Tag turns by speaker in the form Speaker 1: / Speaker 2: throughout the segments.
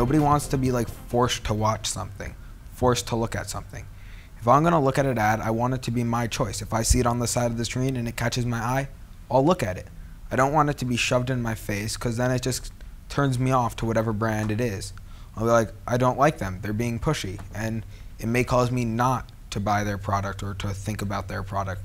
Speaker 1: Nobody wants to be like forced to watch something, forced to look at something. If I'm gonna look at an ad, I want it to be my choice. If I see it on the side of the screen and it catches my eye, I'll look at it. I don't want it to be shoved in my face, because then it just turns me off to whatever brand it is. I'll be like, I don't like them, they're being pushy, and it may cause me not to buy their product or to think about their product.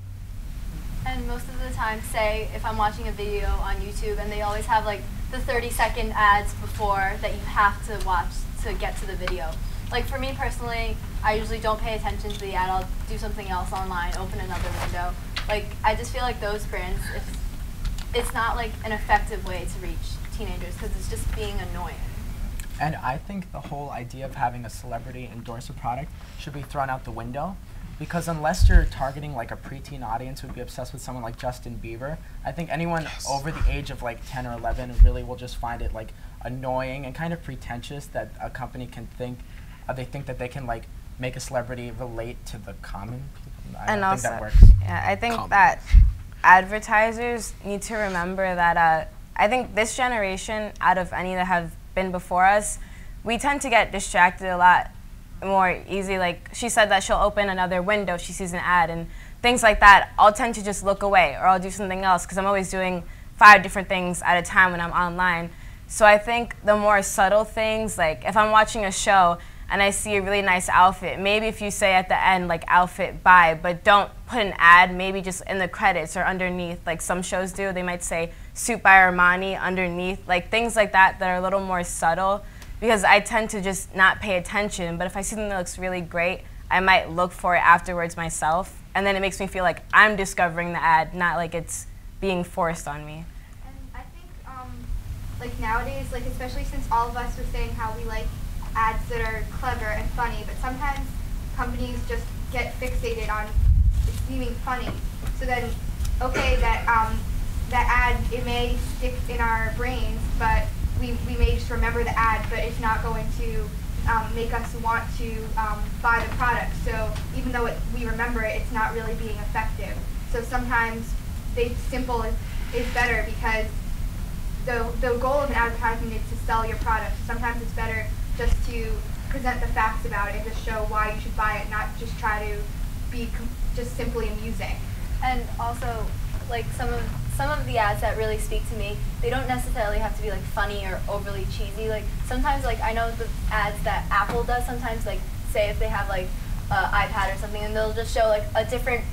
Speaker 2: And most of the time, say if I'm watching a video on YouTube and they always have like the 30-second ads before that you have to watch to get to the video. Like for me personally, I usually don't pay attention to the ad. I'll do something else online, open another window. Like I just feel like those brands, it's not like an effective way to reach teenagers because it's just being annoying.
Speaker 3: And I think the whole idea of having a celebrity endorse a product should be thrown out the window, because unless you're targeting like a preteen audience who would be obsessed with someone like Justin Bieber, I think anyone over the age of like 10 or 11 really will just find it like annoying and kind of pretentious that a company can think, they think that they can like make a celebrity relate to the common people. I don't think that works.
Speaker 4: Yeah, I think that advertisers need to remember that I think this generation, out of any that have been before us, we tend to get distracted a lot more easy. Like she said that she'll open another window if she sees an ad and things like that. I'll tend to just look away or I'll do something else because I'm always doing 5 different things at a time when I'm online. So I think the more subtle things, like if I'm watching a show and I see a really nice outfit, maybe if you say at the end like outfit buy, but don't put an ad, maybe just in the credits or underneath, like some shows do, they might say suit by Armani underneath, like things like that are a little more subtle, because I tend to just not pay attention. But if I see something that looks really great, I might look for it afterwards myself, and then it makes me feel like I'm discovering the ad, not like it's being forced on me.
Speaker 5: And I think like nowadays, like especially since all of us are saying how we like ads that are clever and funny, but sometimes companies just get fixated on it seeming funny. So then, okay, that ad, it may stick in our brains, but we may just remember the ad, but it's not going to make us want to buy the product. So even though we remember it, it's not really being effective. So sometimes simple is better, because the goal of an advertisement is to sell your product. Sometimes it's better just to present the facts about it and just show why you should buy it, not just try to be just simply amusing.
Speaker 2: And also, like some of the ads that really speak to me, they don't necessarily have to be like funny or overly cheesy. Like sometimes, like I know the ads that Apple does sometimes, like say if they have like an iPad or something, and they'll just show like a different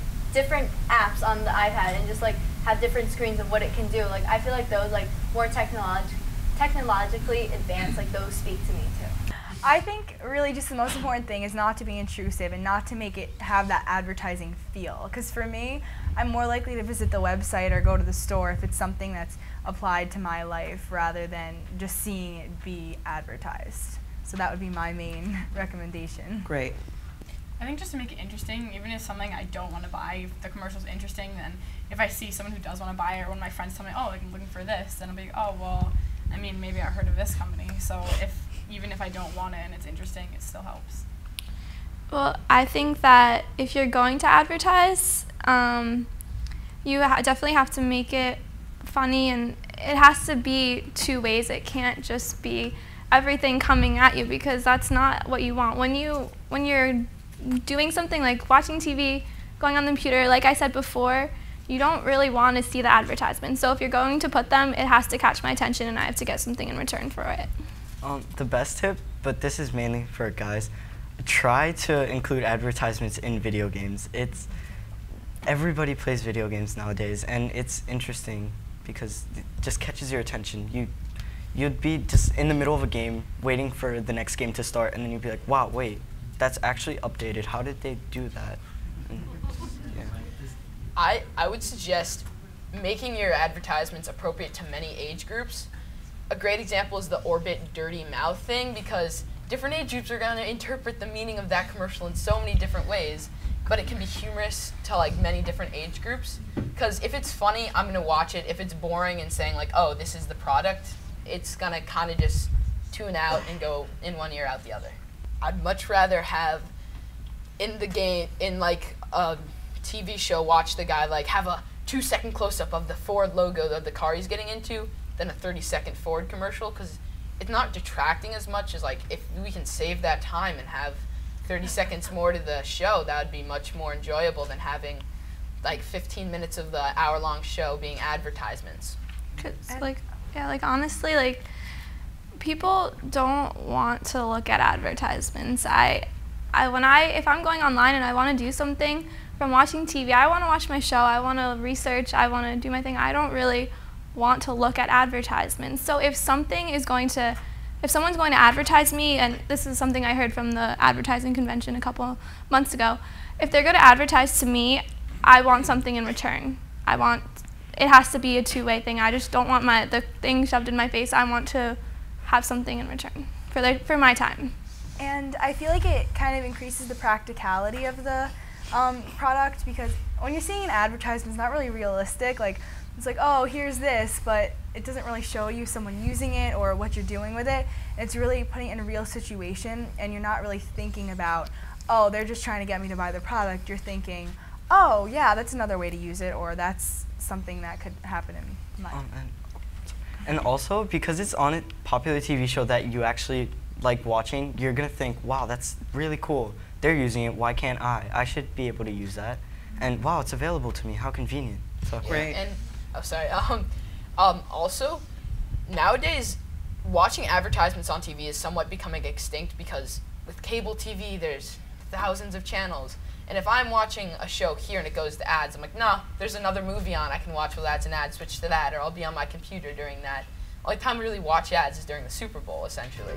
Speaker 2: apps on the iPad and just like have different screens of what it can do. Like I feel like those like more technologically advanced, like those speak to me too.
Speaker 6: I think really just the most important thing is not to be intrusive and not to make it have that advertising feel. Because for me, I'm more likely to visit the website or go to the store if it's something that's applied to my life rather than just seeing it be advertised. So that would be my main recommendation.
Speaker 7: Great.
Speaker 8: I think just to make it interesting, even if something I don't want to buy, if the commercial's interesting, then if I see someone who does want to buy it, or when my friends tell me, oh, like, I'm looking for this, then I'll be like, oh, well, I mean, maybe I heard of this company. So even if I don't want it and it's interesting, it still helps.
Speaker 9: Well, I think that if you're going to advertise, you definitely have to make it funny, and it has to be 2 ways. It can't just be everything coming at you, because that's not what you want. When you're doing something like watching TV, going on the computer, like I said before, you don't really want to see the advertisements. So if you're going to put them, it has to catch my attention and I have to get something in return for it.
Speaker 7: The best tip, but this is mainly for guys, try to include advertisements in video games. Everybody plays video games nowadays, and it's interesting because it just catches your attention. You'd be just in the middle of a game waiting for the next game to start, and then you'd be like, wow, wait, that's actually updated. How did they do that? And, yeah.
Speaker 10: I would suggest making your advertisements appropriate to many age groups. A great example is the Orbit dirty mouth thing, because different age groups are going to interpret the meaning of that commercial in so many different ways, but it can be humorous to like many different age groups. Because if it's funny, I'm going to watch it. If it's boring and saying like, oh, this is the product, it's going to kind of just tune out and go in one ear out the other. I'd much rather have in the game, in like a TV show, watch the guy like have a 2-second close-up of the Ford logo of the car he's getting into than a 30-second Ford commercial, because it's not detracting as much as like if we can save that time and have 30 seconds more to the show, that would be much more enjoyable than having like 15 minutes of the hour-long show being advertisements.
Speaker 9: 'Cause, like, yeah, like honestly, like people don't want to look at advertisements. If I'm going online and I want to do something from watching TV, I want to watch my show, I want to research, I want to do my thing. I don't really want to look at advertisements. So if someone's going to advertise me, and this is something I heard from the advertising convention a couple months ago, if they're going to advertise to me, I want something in return. It has to be a two-way thing. I just don't want the thing shoved in my face. I want to have something in return for my time.
Speaker 6: And I feel like it kind of increases the practicality of the product, because when you're seeing an advertisement, it's not really realistic. Like, it's like, oh, here's this, but it doesn't really show you someone using it or what you're doing with it. It's really putting it in a real situation, and you're not really thinking about, oh, they're just trying to get me to buy the product. You're thinking, oh, yeah, that's another way to use it, or that's something that could happen in my
Speaker 7: And also, because it's on a popular TV show that you actually like watching, you're going to think, wow, that's really cool. They're using it, why can't I? I should be able to use that. And wow, it's available to me, how convenient. So
Speaker 10: Right. And also, nowadays, watching advertisements on TV is somewhat becoming extinct because with cable TV, there's thousands of channels. And if I'm watching a show here and it goes to ads, I'm like, nah, there's another movie on. I can watch with ads and ads, switch to that, or I'll be on my computer during that. Only time I really watch ads is during the Super Bowl, essentially.